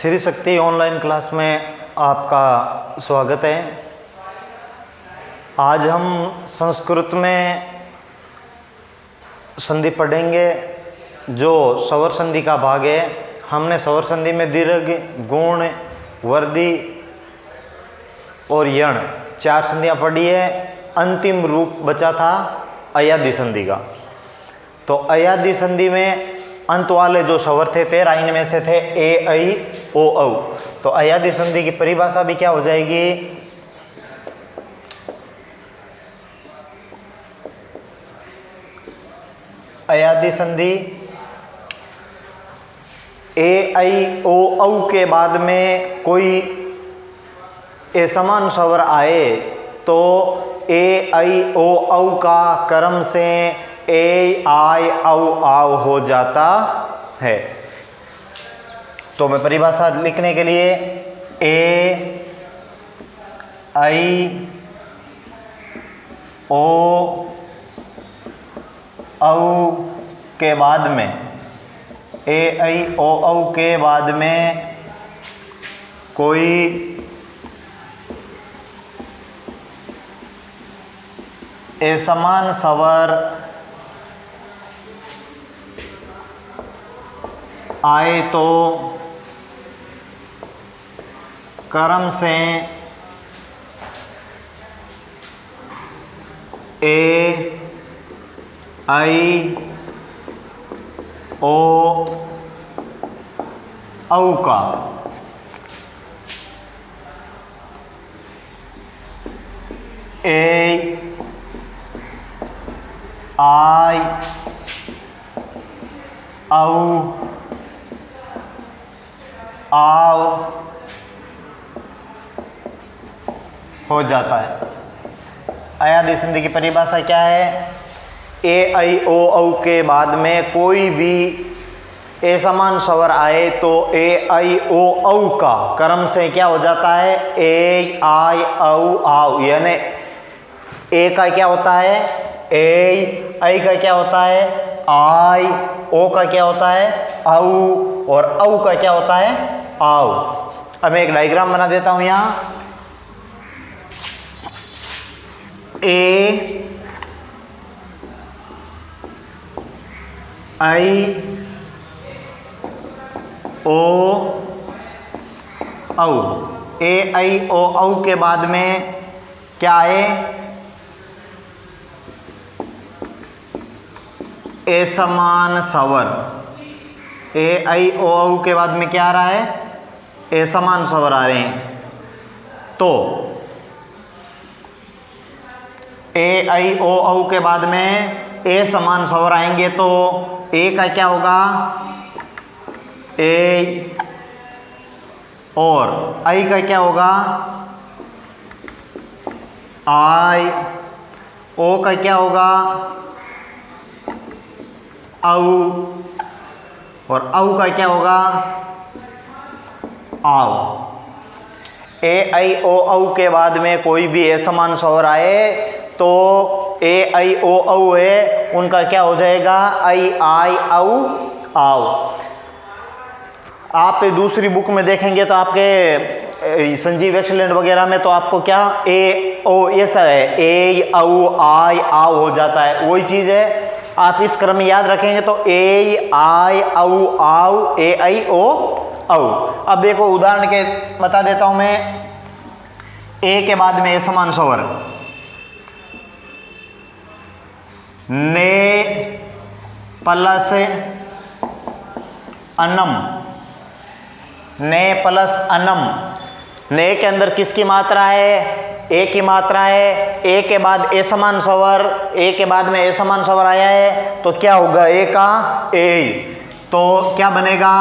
Shri Shakti online class में आपका स्वागत है। आज हम संस्कृत में संधि पढ़ेंगे जो स्वर संधि का भाग है। हमने स्वर संधि में दीर्घ, गुण, वर्धी और यण 4 संधियाँ पढ़ी है। अंतिम रूप बचा था अयादि संधि का। तो अयादि संधि में अंत वाले जो स्वर थे 13 इनमें से थे ए, ऐ, ओ, औ। तो अयादि संधि की परिभाषा भी क्या हो जाएगी? अयादि संधि ए, ऐ, ओ, औ के बाद में कोई ए समान स्वर आए तो ए, ऐ, ओ, औ का क्रम से ए, आई, औ, आव हो जाता है। तो मैं परिभाषा लिखने के लिए ए, ऐ, ओ, औ के बाद में ए, ऐ, ओ, औ के बाद में कोई ए समान स्वर आए तो क्रम से ए, ऐ, ओ, औ का ए, आई, औ, आव हो जाता है। अयादि संधि की परिभाषा क्या है? ए, ऐ, ओ, औ के बाद में कोई भी ए समान स्वर आए तो ए, ऐ, ओ, औ का क्रम से क्या हो जाता है? ए, आई, औ, आव। यानी ए का क्या होता है? ए, ऐ का क्या होता है? आई, ओ का क्या होता है? औ, और औ का क्या होता है? आव। अब मैं एक डायग्राम बना देता हूं यहां। ए, ऐ, ओ, औ। ए, ऐ, ओ, औ के बाद में क्या है? ए समान स्वर। ए, ऐ, ओ, औ के बाद में क्या आ रहा है? ए समान स्वर आ रहे हैं। तो ए, ऐ, ओ, औ के बाद में ए समान स्वर आएंगे तो ए का क्या होगा? ए, और ऐ का क्या होगा? आई, ओ का क्या होगा? औ, और औ का क्या होगा? आव। ए, ऐ, ओ, औ के बाद में कोई भी ए समान स्वर आए तो ए, ऐ, ओ, औ है उनका क्या हो जाएगा? ऐ, आई, औ, आव। आप दूसरी बुक में देखेंगे तो आपके संजीव एक्सीलेंट वगैरह में तो आपको क्या ए, ओ ऐसा है, ए, औ, आई, आव हो जाता है। वही चीज है। आप इस क्रम में याद रखेंगे तो ए, आई, औ, आव, ए, ऐ, ओ, औ। अब देखो उदाहरण के बता देता हूं मैं। ए के बाद में ए समान स्वर ने प्लस अनम। ने प्लस अनम। ने के अंदर किसकी मात्रा है? ए की मात्रा है। ए के बाद ए समान स्वर, ए के बाद में ए समान स्वर आया है तो क्या होगा? ए का ए। तो क्या बनेगा?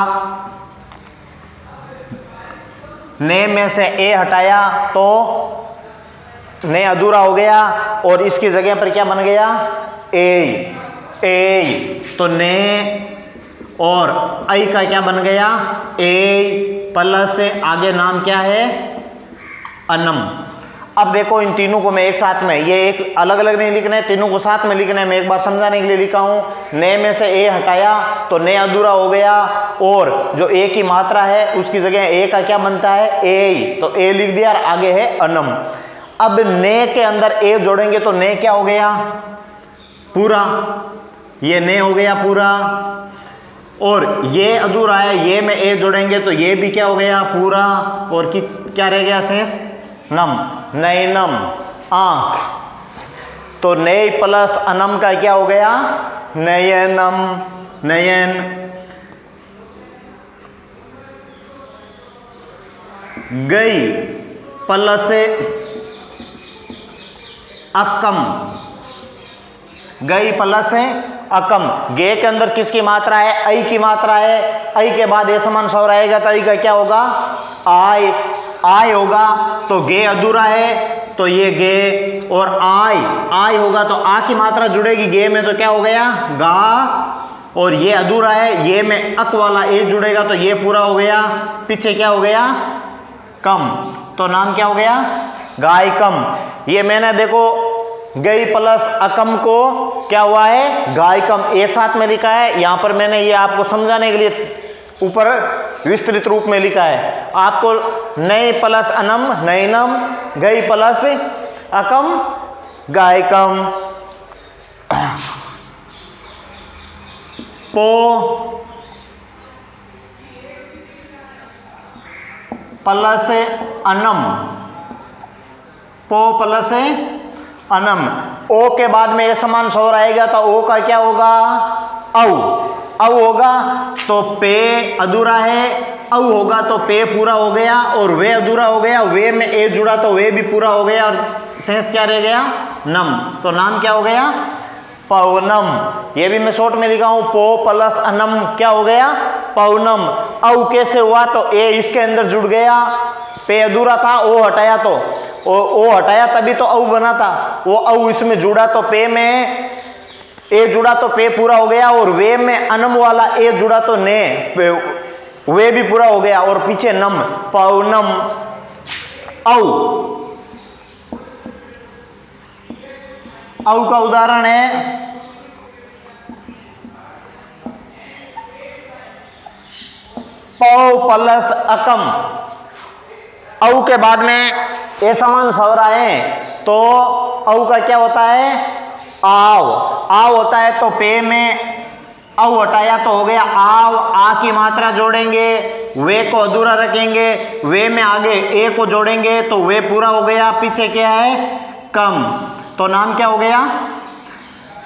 ने में से ए हटाया तो ने अधूरा हो गया और इसकी जगह पर क्या बन गया? ए, ए। तो ने और ऐ का क्या बन गया? ए प्लस आगे नाम क्या है? अनम। अब देखो इन तीनों को मैं एक साथ में, ये एक अलग अलग नहीं लिखना है, तीनों को साथ में लिखना है। मैं एक बार समझाने के लिए लिखा हूं। ने में से ए हटाया तो ने अधूरा हो गया, और जो ए की मात्रा है उसकी जगह ए का क्या बनता है, ए, तो ए लिख दिया और आगे है अनम। अब ने के अंदर ए जोड़ेंगे तो ने क्या हो गया, पूरा, ये ने हो गया पूरा, और ये अधूरा है, ये में ए जोड़ेंगे तो ये भी क्या हो गया, पूरा, और क्या रह गया शेष, नम, नैनम, आंख। तो नय प्लस अनम का क्या हो गया, नयनम, नयन। गई प्लस अकम, गई प्लस अकम। गे के अंदर किसकी मात्रा है, ऐ की मात्रा है। ऐ के बाद ये समान स्वर आएगा तो ऐ का क्या होगा, आय, आय होगा, तो गे अधूरा है तो ये गे, और आय होगा तो आ की मात्रा जुड़ेगी गे में तो क्या हो गया, गा, और ये अधूरा है, ये में अक वाला ए जुड़ेगा तो ये पूरा हो गया, पीछे क्या हो गया, कम, तो नाम क्या हो गया, गाय कम। ये मैंने देखो गई प्लस अकम को क्या हुआ है, गाय कम, एक साथ में लिखा है। यहां पर मैंने ये आपको समझाने के लिए ऊपर विस्तृत रूप में लिखा है। आपको नय प्लस अनम नैनम, गई प्लस अकम गायकम, पो प्लस अनम, पो प्लस अनम। ओ के बाद में ये समान स्वर आएगा तो ओ का क्या होगा, औ, औ होगा तो पे अधूरा है, औ होगा तो पे पूरा हो गया, और वे अधूरा हो गया, वे में ए जुड़ा तो वे भी पूरा हो गया, और शेष क्या रह गया, नम, तो नाम क्या हो गया, पौनम। ये भी मैं शॉर्ट में लिखा हूं, पो प्लस अनम क्या हो गया, पौनम। औ कैसे हुआ, तो ए इसके अंदर जुड़ गया, पे अधूरा था, ओ हटाया तो ओ हटाया तभी तो औ बना था, वो औ इसमें जुड़ा तो पे में ए जुड़ा तो पे पूरा हो गया, और वे में अनम वाला ए जुड़ा तो ने वे भी पूरा हो गया, और पीछे नम, पौनम, औ। औ का उदाहरण है पौ प्लस अकम। औ के बाद में ए समान स्वर आए तो औ का क्या होता है, आव, आव होता है तो पे में औ हटाया तो हो गया आव, आ की मात्रा जोड़ेंगे, वे को अधूरा रखेंगे, वे में आगे ए को जोड़ेंगे तो वे पूरा हो गया, पीछे क्या है, कम, तो नाम क्या हो गया,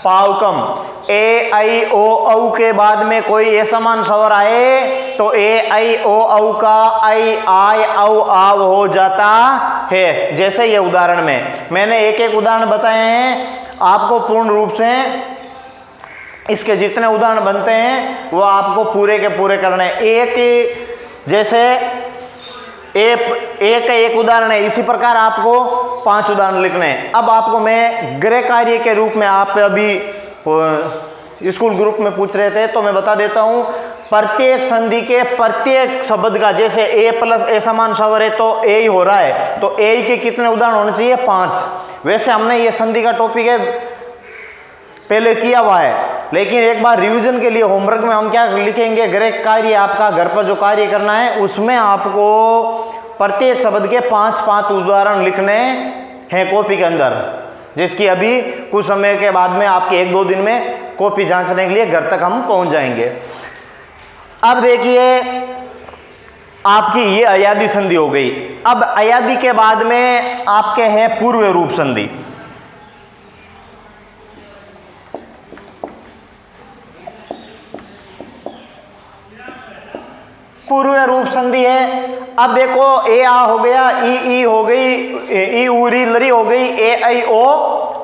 पावकम। ए आई ओ औ के बाद में कोई ए समान स्वर आए तो ए आई ओ औ का आई आय औ आव हो जाता है। जैसे ये उदाहरण में मैंने एक एक उदाहरण बताए हैं, आपको पूर्ण रूप से इसके जितने उदाहरण बनते हैं वो आपको पूरे के पूरे करने हैं। एक जैसे एक उदाहरण है, इसी प्रकार आपको 5 उदाहरण लिखने हैं। अब आपको मैं गृह कार्य के रूप में, आप अभी स्कूल ग्रुप में पूछ रहे थे तो मैं बता देता हूं, प्रत्येक संधि के प्रत्येक शब्द का, जैसे ए प्लस ए समान स्वर है तो ए ही हो रहा है, तो ए के कितने उदाहरण होने चाहिए, 5। वैसे हमने ये संधि का टॉपिक है पहले किया हुआ है, लेकिन एक बार रिवीजन के लिए होमवर्क में हम क्या लिखेंगे, गृह कार्य आपका घर पर जो कार्य करना है उसमें आपको प्रत्येक शब्द के 5-5 उदाहरण लिखने हैं कॉपी के अंदर, जिसकी अभी कुछ समय के बाद में आपके 1-2 दिन में कॉपी जांचने के लिए घर तक हम पहुंच जाएंगे। अब देखिए आपकी ये अयादी संधि हो गई। अब अयादी के बाद में आपके हैं पूर्व रूप संधि। पूर्व रूप संधि है। अब देखो ए आ हो गया, ई हो गई, ई उरी लरी हो गई, ए आई ओ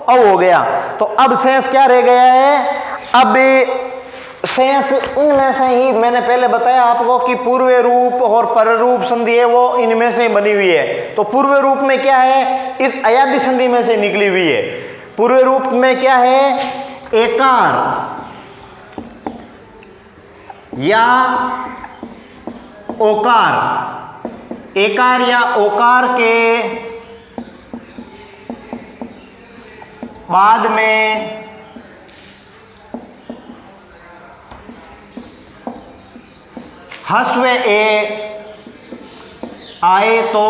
औ हो गया, तो अब शेष क्या रह गया है, अब शेष इनमें से ही मैंने पहले बताया आपको कि पूर्व रूप और पर रूप संधि है वो इनमें से बनी हुई है। तो पूर्व रूप में क्या है, इस अयादी संधि में से निकली हुई है। पूर्व रूप में क्या है, एकार या ओकार, एकार या ओकार के बाद में हस्व ए आए तो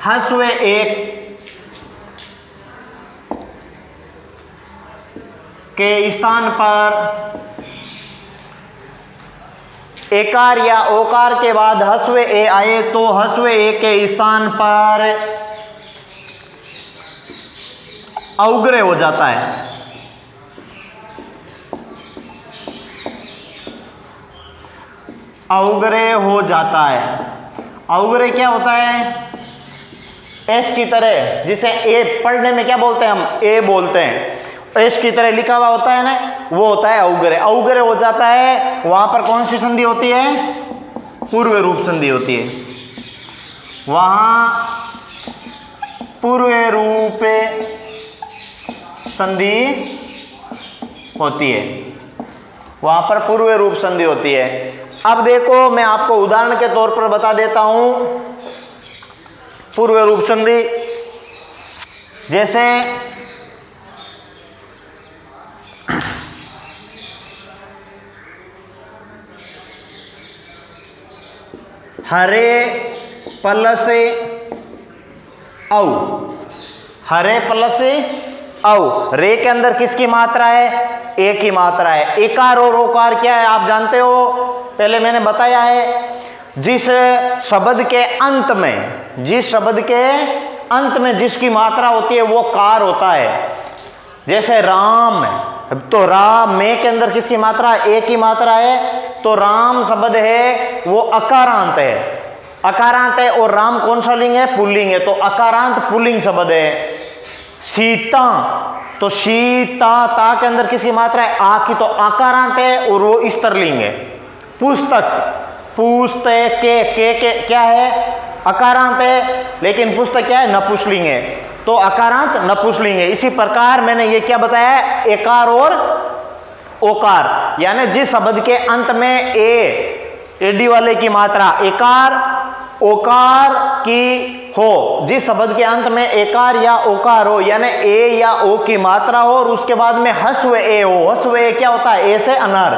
हस्व ए के स्थान पर एकार या ओकार के बाद हस्व ए आए तो हस्व ए के स्थान पर अवग्रह हो जाता है। अवग्रह हो जाता है। अवग्रह क्या होता है? एस की तरह, जिसे ए पढ़ने में क्या बोलते हैं हम? ए बोलते हैं। एस की तरह लिखा हुआ होता है ना, वो होता है अवग्रह। अवग्रह हो जाता है, वहां पर कौन सी संधि होती है? पूर्व रूप संधि होती है। वहां पूर्व रूप संधि होती है, वहां पर पूर्व रूप संधि होती है। अब देखो, मैं आपको उदाहरण के तौर पर बता देता हूं पूर्व रूप संधि। जैसे हरे प्लस औ, हरे प्लस औ। रे के अंदर किसकी मात्रा है? ए की मात्रा है। एकार और ओकार क्या है आप जानते हो? पहले मैंने बताया है, जिस शब्द के अंत में, जिस शब्द के अंत में जिसकी मात्रा होती है वो कार होता है। जैसे राम, तो राम में के अंदर किसकी मात्रा? ए की मात्रा है, तो राम शब्द है वो अकारांत है। अकारांत है और राम कौन सा लिंग है? पुल्लिंग है, तो अकारांत पुल्लिंग शब्द है। सीता, तो सीता ता के अंदर किसकी मात्रा है? आ की, तो आकारांत है और वो स्त्रीलिंग है। पुस्तक, पुस्तक के क्या है? अकारांत है, लेकिन पुस्तक क्या है? नपुंसकलिंग है, तो अकारांत नपुंसकलिंग है। इसी प्रकार मैंने ये क्या बताया? एकार और ओकार, यानी जिस शब्द के अंत में एडी वाले की मात्रा एकार ओकार की हो, जिस शब्द के अंत में एकार या ओकार हो, यानी ए या ओ की मात्रा हो और उसके बाद में हस्व ए हो। हस्व ए क्या होता है? ए से अनर।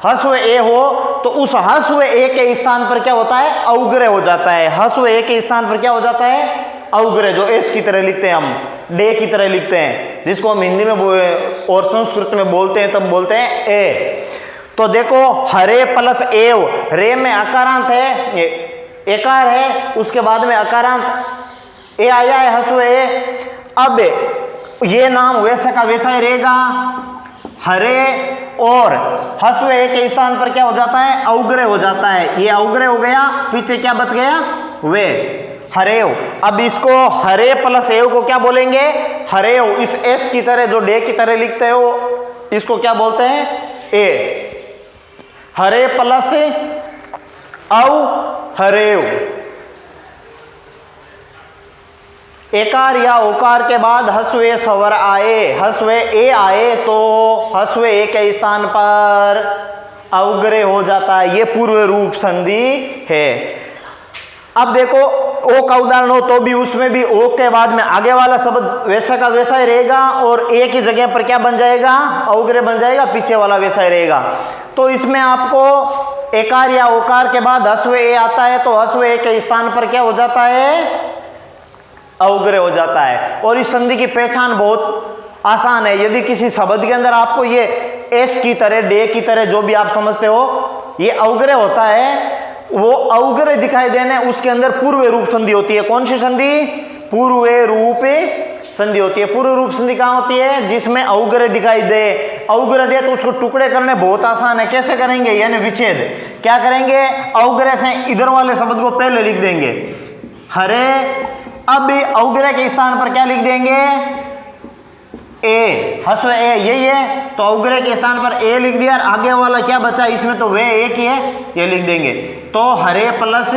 हस्व ए हो तो उस हस्व ए के स्थान पर क्या होता है? अवग्रह हो जाता है। हस्व ए के स्थान पर क्या हो जाता है? अवग्रह, जो एस की तरह लिखते हैं हम, डे की तरह लिखते हैं, जिसको हम हिंदी में और संस्कृत में बोलते हैं तब बोलते हैं ए। तो देखो, हरे प्लस एव, रे में अकारांत है, एकार है, उसके बाद में अकारांत ए आया है, हस्व ए। अब ये नाम वैसा का वैसा ही रहेगा। हरे और हस्व ए के स्थान पर क्या हो जाता है? अवग्रह हो जाता है। ये अवग्रह हो गया, पीछे क्या बच गया? वे, हरेव। अब इसको हरे प्लस एव को क्या बोलेंगे? हरेव। इस एस की तरह जो डे की तरह लिखते हो, इसको क्या बोलते हैं? ए। हरे प्लस औ हरेव। एकार या ओकार के बाद हस्व ए स्वर आए, हस्व ए आए तो हस्व ए के स्थान पर अवग्रह हो जाता है। ये पूर्व रूप संधि है। अब देखो, ओ का उदाहरण हो तो भी उसमें भी ओ के बाद में आगे वाला शब्द वैसा का वैसा ही रहेगा और ए की जगह पर क्या बन जाएगा? अवग्रह बन जाएगा, पीछे वाला वैसा ही रहेगा। तो इसमें आपको एकार या ओकार के बाद हस्व ए आता है तो हस्व ए के स्थान पर क्या हो जाता है? अवग्रह हो जाता है। और इस संधि की पहचान बहुत आसान है। यदि किसी शब्द के अंदर आपको ये एस की तरह, डे की तरह, जो भी आप समझते हो, ये अवग्रह होता है, वो अवग्रह दिखाई देने, उसके अंदर पूर्व रूप संधि होती है। कौन सी संधि? पूर्व रूप संधि होती है। पूर्व रूप संधि कहाँ होती है? जिसमें अवग्रह दिखाई दे। अवग्रह दे तो उसको टुकड़े करने बहुत आसान है। कैसे करेंगे? यानी विच्छेद। क्या करेंगे? अवग्रह से इधर वाले शब्द को पहले लिख देंगे, हरे। अब अवग्रह के स्थान पर क्या लिख देंगे? ए, हस्व ए, यही है, तो अवग्रह के स्थान पर ए लिख दिया। आगे वाला क्या बचा? इसमें तो वे एक ही है, ये लिख देंगे। तो हरे प्लस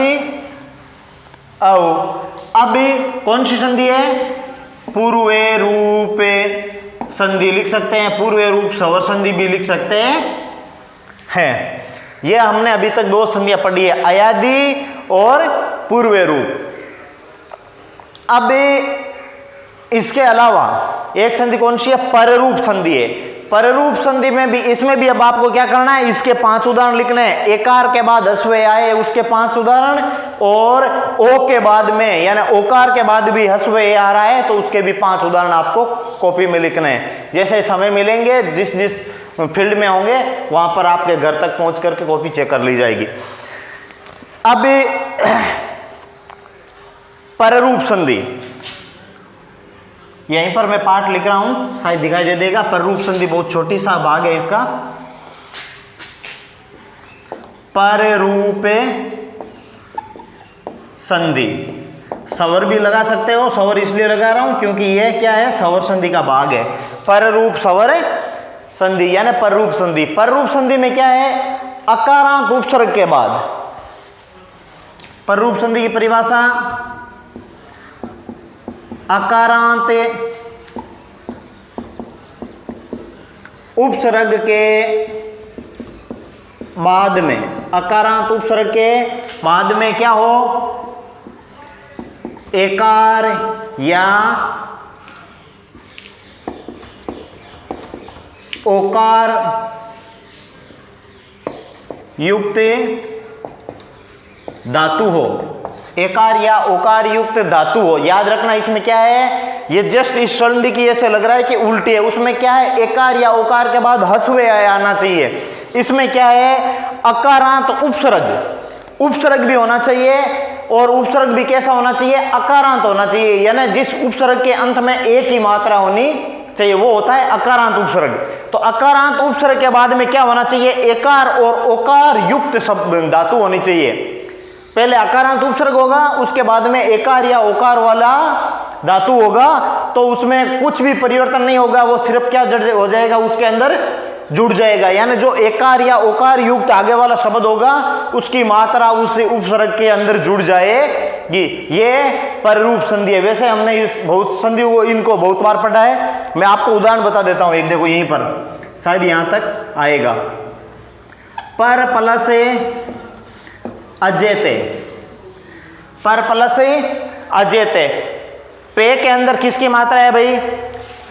औ। अब कौन सी संधि है? पूर्व रूप संधि लिख सकते हैं, पूर्व रूप स्वर संधि भी लिख सकते हैं। ये हमने अभी तक दो संधियां पढ़ी है, अयादि और पूर्व रूप। अब इसके अलावा एक संधि कौन सी है? पररूप संधि है। पररूप संधि में भी, इसमें भी अब आपको क्या करना है? इसके 5 उदाहरण लिखने हैं। एकार के बाद हस्व आए उसके 5 उदाहरण, और ओ के बाद में यानी ओकार के बाद भी हस्व आ रहा है तो उसके भी 5 उदाहरण आपको कॉपी में लिखने हैं। जैसे समय मिलेंगे जिस जिस फील्ड में होंगे वहां पर आपके घर तक पहुंच करके कॉपी चेक कर ली जाएगी। अब पररूप संधि, यहीं पर मैं पाठ लिख रहा हूं, शायद दिखाई दे देगा। पररूप संधि बहुत छोटी सा भाग है इसका। पररूप संधि, सवर भी लगा सकते हो। सवर इसलिए लगा रहा हूं क्योंकि यह क्या है? सवर संधि का भाग है। पररूप सवर संधि यानी पररूप संधि। पररूप संधि में क्या है? अकारांत उपसर्ग के बाद। पररूप संधि की परिभाषा, अकारांत उपसर्ग के बाद में, अकारांत उपसर्ग के बाद में क्या हो? एकार या ओकार युक्त धातु हो। एकार या ओकार युक्त धातु हो। याद रखना इसमें क्या है? ये जस्ट इस संधि की ऐसे लग रहा है कि उल्टी है। उसमें क्या है? एकार या ओकार के बाद हस्व आना चाहिए। इसमें क्या है? अकारांत उपसर्ग, उपसर्ग भी होना चाहिए, और उपसर्ग भी कैसा होना चाहिए? अकारांत होना चाहिए। यानी जिस उपसर्ग के अंत में एक ही मात्रा होनी चाहिए वो होता है अकारांत उपसर्ग। तो अकारांत उपसर्ग के बाद में क्या होना चाहिए? एकार और ओकार युक्त शब्द धातु होनी चाहिए। पहले अकारांत उपसर्ग होगा, उसके बाद में एकार या ओकार वाला धातु होगा, तो उसमें कुछ भी परिवर्तन नहीं होगा। वो सिर्फ क्या हो जाएगा? उसके अंदर जुड़ जाएगा। यानी जो एकार या ओकार युक्त आगे वाला शब्द होगा उसकी मात्रा उस उपसर्ग के अंदर जुड़ जाएगी। ये पररूप संधि है। वैसे हमने इस बहुत संधि को इनको बहुत बार पढ़ा है। मैं आपको उदाहरण बता देता हूं एक, देखो यहीं पर शायद यहां तक आएगा। पर प्लस अजेते, पर प्लस अजेते। पे के अंदर किसकी मात्रा है भाई?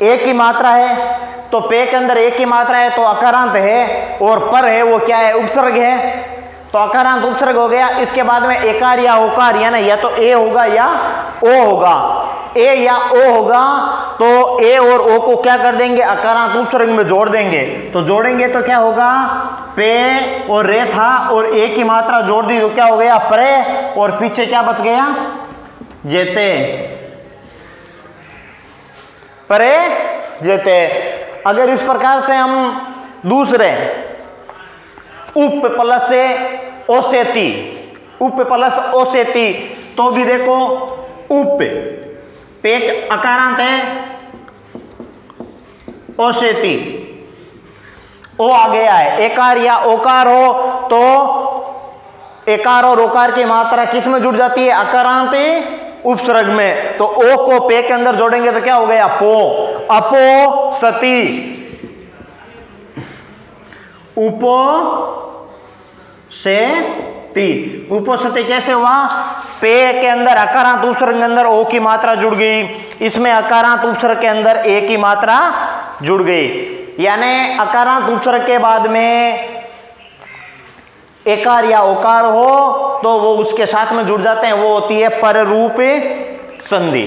एक ही मात्रा है। तो पे के अंदर एक ही मात्रा है तो अकारांत है, और पर है वो क्या है? उपसर्ग है। तो अकारांत उपसर्ग हो गया। इसके बाद में एकार या ओकार यानी या तो ए होगा या ओ होगा। ए या ओ होगा तो ए और ओ को क्या कर देंगे? अकारांत उपसर्ग में जोड़ देंगे। तो जोड़ेंगे तो क्या होगा? पे और रे था और ए की मात्रा जोड़ दी तो क्या हो गया? परे, और पीछे क्या बच गया? जेते, परे जेते। अगर इस प्रकार से हम दूसरे उप प्लस ओसेती, उप प्लस ओसेती, तो भी देखो उप पे अकारांत है, ओसेती ओ आ गया है। एकार या ओकार हो तो एकार और ओकार की मात्रा किस में जुड़ जाती है? अकारांत उपसर्ग में। तो ओ को पे के अंदर जोड़ेंगे तो क्या हो गया? पो, अपो सती, उपो से ती। उपसती कैसे हुआ? पे के अंदर अकारांत उपसर्ग के अंदर ओ की मात्रा जुड़ गई, इसमें अकारांत उपसर्ग के अंदर ए की मात्रा जुड़ गई। यानी अकारांत उपसर्ग के बाद में एकार या ओकार हो तो वो उसके साथ में जुड़ जाते हैं, वो होती है पररूप संधि।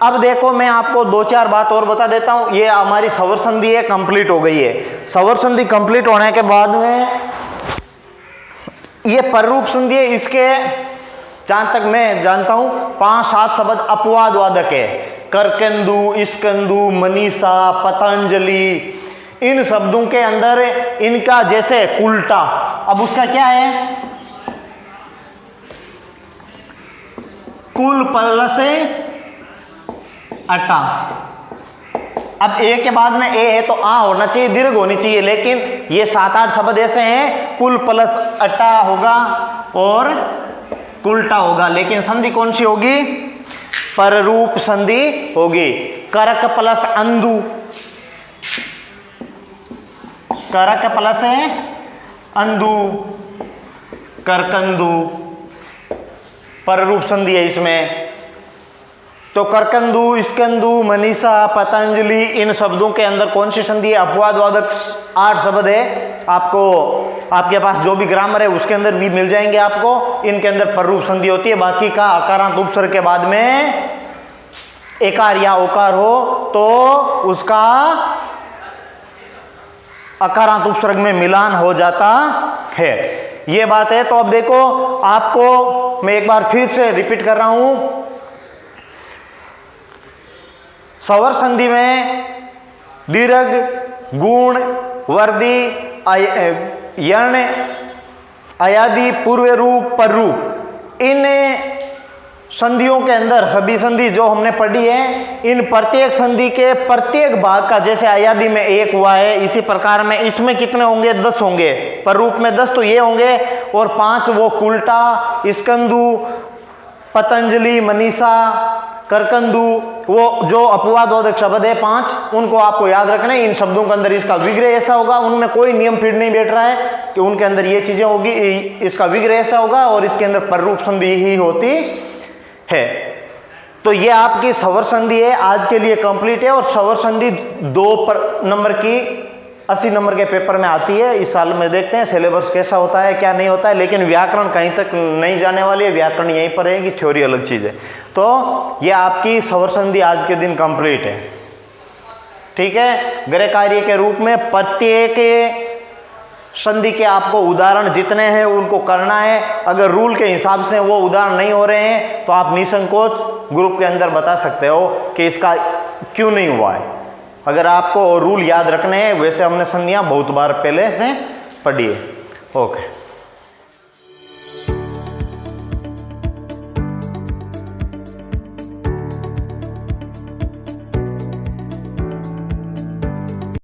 अब देखो मैं आपको 2-4 बात और बता देता हूं। ये हमारी सवर संधि है, कंप्लीट हो गई है। सवर संधि कंप्लीट होने के बाद में ये पररूप संधि है। इसके जहां तक मैं जानता हूं 5-7 शब्द अपवाद वादक है। करकेंदु, इस्कंदु, मनीषा, पतंजलि, इन शब्दों के अंदर इनका जैसे उल्टा, अब उसका क्या है? कुल प्लस अटा। अब ए के बाद में ए है तो आ होना चाहिए, दीर्घ होनी चाहिए, लेकिन ये 7-8 शब्द ऐसे हैं कुल प्लस अटा होगा और कुलटा होगा। लेकिन संधि कौन सी होगी? पररूप संधि होगी। करक प्लस अंधु, करक प्लस है अंधु, करकंदु, पररूप संधि है इसमें। तो करकंदू, स्कंदू, मनीषा, पतंजलि, इन शब्दों के अंदर कौन सी संधि है? अपवादवादक 8 शब्द है। आपको आपके पास जो भी ग्रामर है उसके अंदर भी मिल जाएंगे आपको। इनके अंदर पररूप संधि होती है। बाकी का अकारांत उपसर्ग के बाद में एकार या ओकार हो तो उसका अकारांत उपसर्ग में मिलान हो जाता है। ये बात है। तो अब देखो, आपको मैं एक बार फिर से रिपीट कर रहा हूं। स्वर संधि में दीर्घ, गुण, वर्दी, यण, अयादि, पूर्व रूप, पर रूप, इन संधियों के अंदर सभी संधि जो हमने पढ़ी है, इन प्रत्येक संधि के प्रत्येक भाग का, जैसे अयादि में 1 हुआ है, इसी प्रकार में इसमें कितने होंगे? 10 होंगे। पर रूप में 10 तो ये होंगे, और 5 वो कुल्टा, स्कंदू, पतंजलि, मनीषा, करकंदू, वो जो अपवादवादक शब्द है 5, उनको आपको याद रखना है। इन शब्दों के अंदर इसका विग्रह ऐसा होगा, उनमें कोई नियम फिर नहीं बैठ रहा है कि उनके अंदर ये चीजें होगी, इसका विग्रह ऐसा होगा और इसके अंदर पररूप संधि ही होती है। तो ये आपकी स्वर संधि है, आज के लिए कंप्लीट है। और स्वर संधि 2 नंबर की 80 नंबर के पेपर में आती है। इस साल में देखते हैं सिलेबस कैसा होता है, क्या नहीं होता है। लेकिन व्याकरण कहीं तक नहीं जाने वाली है, व्याकरण यहीं पर रहेगी, थ्योरी अलग चीज है। तो ये आपकी स्वर संधि आज के दिन कंप्लीट है। ठीक है। गृह कार्य के रूप में प्रत्येक संधि के आपको उदाहरण जितने हैं उनको करना है। अगर रूल के हिसाब से वो उदाहरण नहीं हो रहे हैं तो आप निसंकोच ग्रुप के अंदर बता सकते हो कि इसका क्यों नहीं हुआ है। अगर आपको रूल याद रखने हैं, वैसे हमने संधियां बहुत बार पहले से पढ़ी है। ओके।